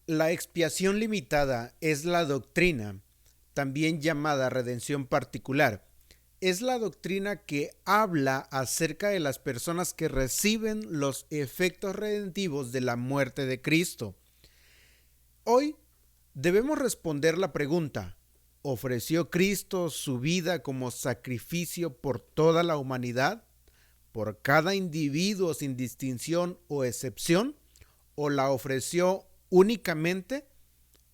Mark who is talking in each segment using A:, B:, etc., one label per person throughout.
A: La expiación limitada es la doctrina, también llamada redención particular. Es la doctrina que habla acerca de las personas que reciben los efectos redentivos de la muerte de Cristo. Hoy debemos responder la pregunta: ¿ofreció Cristo su vida como sacrificio por toda la humanidad, por cada individuo sin distinción o excepción, o la ofreció únicamente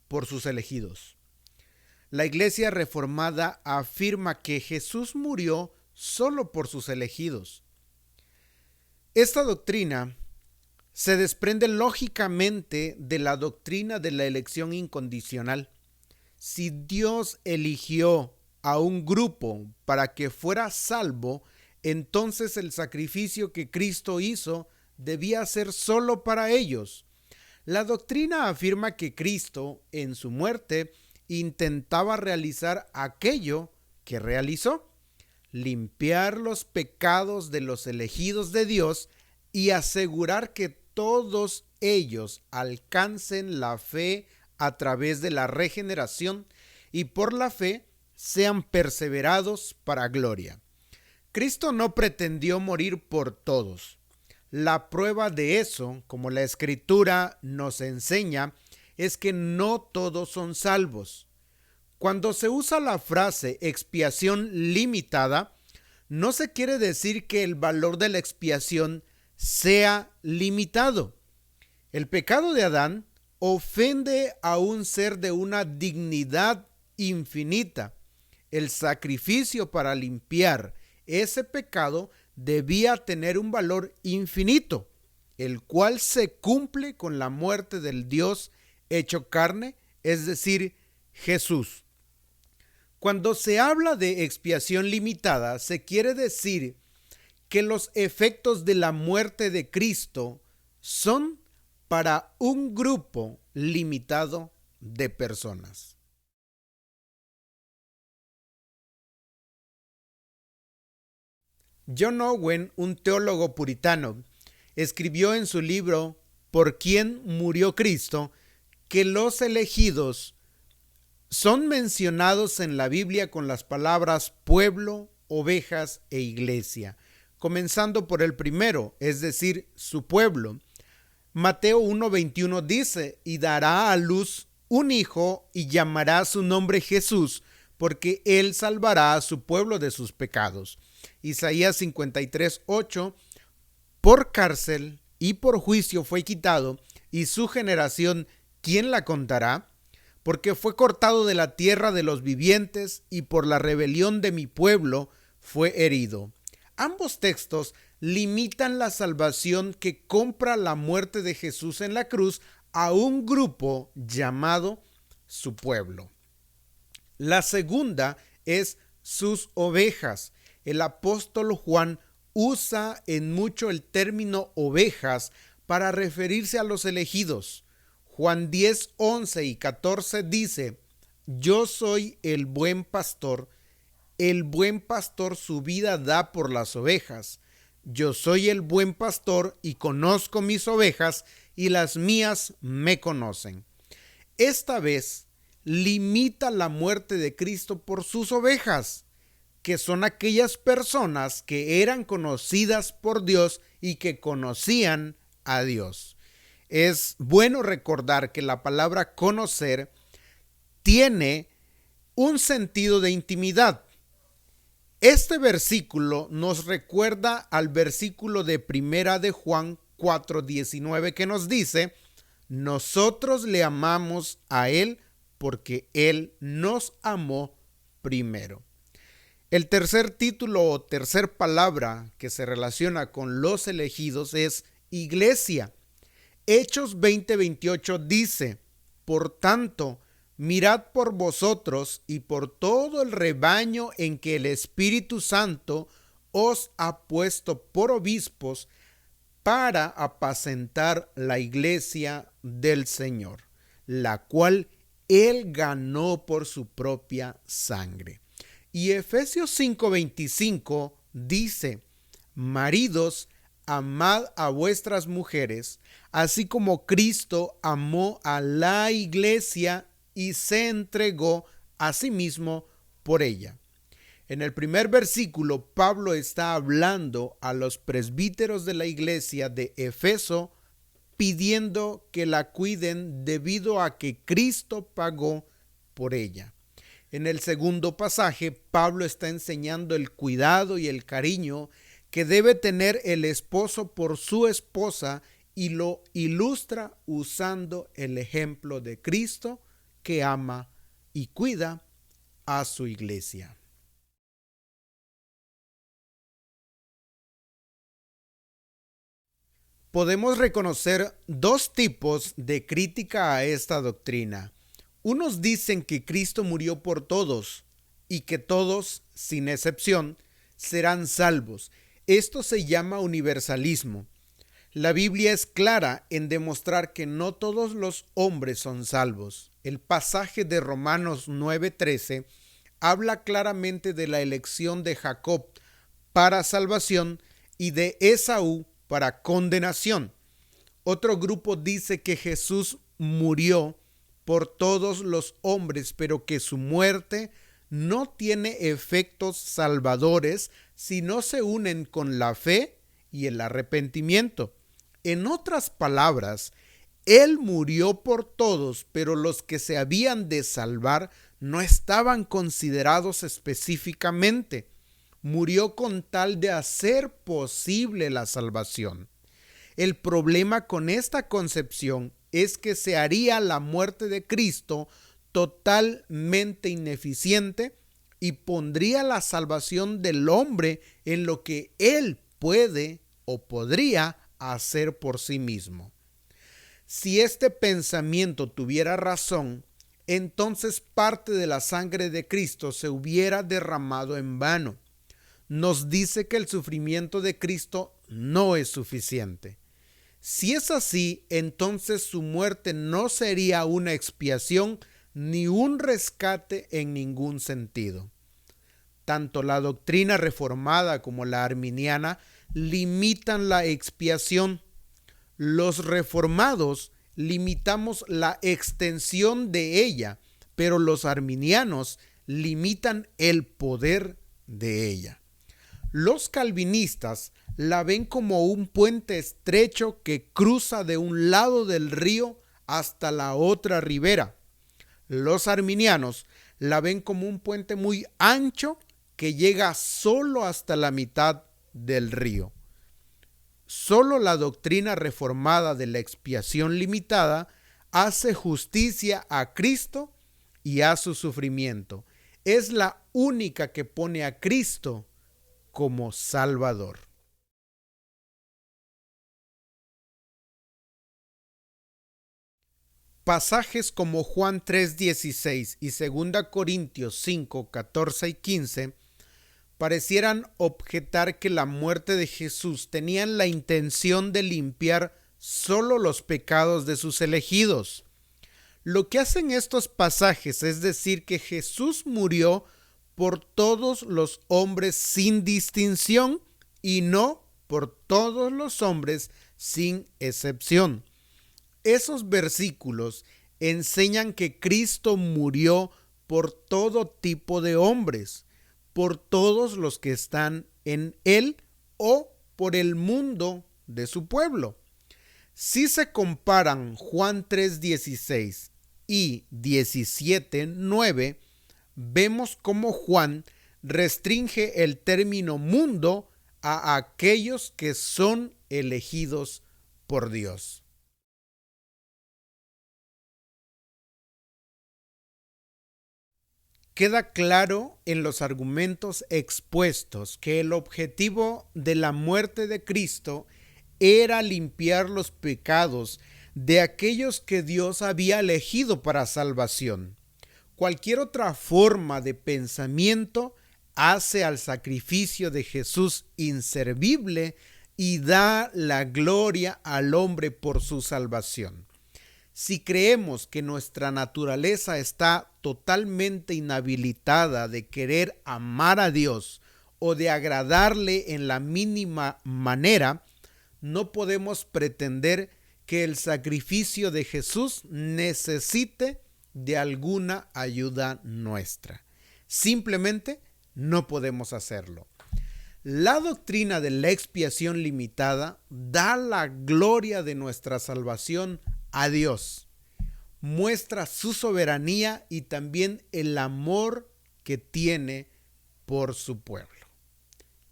A: por sus elegidos? La Iglesia Reformada afirma que Jesús murió solo por sus elegidos. Esta doctrina se desprende lógicamente de la doctrina de la elección incondicional. Si Dios eligió a un grupo para que fuera salvo, entonces el sacrificio que Cristo hizo debía ser solo para ellos. La doctrina afirma que Cristo, en su muerte, intentaba realizar aquello que realizó: limpiar los pecados de los elegidos de Dios y asegurar que todos ellos alcancen la fe a través de la regeneración y por la fe sean perseverados para gloria. Cristo no pretendió morir por todos. La prueba de eso, como la Escritura nos enseña, es que no todos son salvos. Cuando se usa la frase expiación limitada, no se quiere decir que el valor de la expiación sea limitado. El pecado de Adán ofende a un ser de una dignidad infinita. El sacrificio para limpiar ese pecado debía tener un valor infinito, el cual se cumple con la muerte del Dios hecho carne, es decir, Jesús. Cuando se habla de expiación limitada, se quiere decir que los efectos de la muerte de Cristo son para un grupo limitado de personas. John Owen, un teólogo puritano, escribió en su libro ¿Por quién murió Cristo?, que los elegidos son mencionados en la Biblia con las palabras pueblo, ovejas e iglesia, comenzando por el primero, es decir, su pueblo. Mateo 1:21 dice: y dará a luz un hijo y llamará su nombre Jesús, porque él salvará a su pueblo de sus pecados. Isaías 53:8: por cárcel y por juicio fue quitado, y su generación, ¿quién la contará? Porque fue cortado de la tierra de los vivientes, y por la rebelión de mi pueblo fue herido. Ambos textos limitan la salvación que compra la muerte de Jesús en la cruz a un grupo llamado su pueblo. La segunda es sus ovejas. El apóstol Juan usa en mucho el término ovejas para referirse a los elegidos. Juan 10, 11 y 14 dice: yo soy el buen pastor su vida da por las ovejas. Yo soy el buen pastor y conozco mis ovejas, y las mías me conocen. Esta vez limita la muerte de Cristo por sus ovejas, que son aquellas personas que eran conocidas por Dios y que conocían a Dios. Es bueno recordar que la palabra conocer tiene un sentido de intimidad. Este versículo nos recuerda al versículo de Primera de Juan 4:19 que nos dice: nosotros le amamos a él porque él nos amó primero. El tercer título o tercer palabra que se relaciona con los elegidos es iglesia. Hechos 20:28 dice: por tanto, mirad por vosotros y por todo el rebaño en que el Espíritu Santo os ha puesto por obispos para apacentar la iglesia del Señor, la cual él ganó por su propia sangre. Y Efesios 5:25 dice: maridos, amad a vuestras mujeres, así como Cristo amó a la iglesia y se entregó a sí mismo por ella. En el primer versículo, Pablo está hablando a los presbíteros de la iglesia de Efeso, pidiendo que la cuiden debido a que Cristo pagó por ella. En el segundo pasaje, Pablo está enseñando el cuidado y el cariño que debe tener el esposo por su esposa y lo ilustra usando el ejemplo de Cristo que ama y cuida a su iglesia. Podemos reconocer dos tipos de crítica a esta doctrina. Unos dicen que Cristo murió por todos y que todos, sin excepción, serán salvos. Esto se llama universalismo. La Biblia es clara en demostrar que no todos los hombres son salvos. El pasaje de Romanos 9:13 habla claramente de la elección de Jacob para salvación y de Esaú para condenación. Otro grupo dice que Jesús murió por todos los hombres, pero que su muerte no tiene efectos salvadores si no se unen con la fe y el arrepentimiento. En otras palabras, Él murió por todos, pero los que se habían de salvar no estaban considerados específicamente. Murió con tal de hacer posible la salvación. El problema con esta concepción es que se haría la muerte de Cristo totalmente ineficiente y pondría la salvación del hombre en lo que él puede o podría hacer por sí mismo. Si este pensamiento tuviera razón, entonces parte de la sangre de Cristo se hubiera derramado en vano. Nos dice que el sufrimiento de Cristo no es suficiente. Si es así, entonces su muerte no sería una expiación ni un rescate en ningún sentido. Tanto la doctrina reformada como la arminiana limitan la expiación. Los reformados limitamos la extensión de ella, pero los arminianos limitan el poder de ella. Los calvinistas la ven como un puente estrecho que cruza de un lado del río hasta la otra ribera. Los arminianos la ven como un puente muy ancho que llega solo hasta la mitad del río. Solo la doctrina reformada de la expiación limitada hace justicia a Cristo y a su sufrimiento. Es la única que pone a Cristo como Salvador. Pasajes como Juan 3:16 y 2 Corintios 5:14 y 15 parecieran objetar que la muerte de Jesús tenía la intención de limpiar solo los pecados de sus elegidos. Lo que hacen estos pasajes es decir que Jesús murió por todos los hombres sin distinción y no por todos los hombres sin excepción. Esos versículos enseñan que Cristo murió por todo tipo de hombres, por todos los que están en Él o por el mundo de su pueblo. Si se comparan Juan 3:16 y 17:9, vemos cómo Juan restringe el término mundo a aquellos que son elegidos por Dios. Queda claro en los argumentos expuestos que el objetivo de la muerte de Cristo era limpiar los pecados de aquellos que Dios había elegido para salvación. Cualquier otra forma de pensamiento hace al sacrificio de Jesús inservible y da la gloria al hombre por su salvación. Si creemos que nuestra naturaleza está totalmente inhabilitada de querer amar a Dios o de agradarle en la mínima manera, no podemos pretender que el sacrificio de Jesús necesite de alguna ayuda nuestra. Simplemente no podemos hacerlo. La doctrina de la expiación limitada da la gloria de nuestra salvación a Dios. Muestra su soberanía y también el amor que tiene por su pueblo.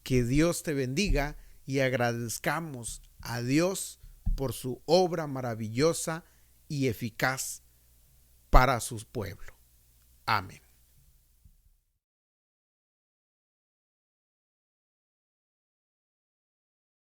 A: Que Dios te bendiga y agradezcamos a Dios por su obra maravillosa y eficaz para su pueblo. Amén.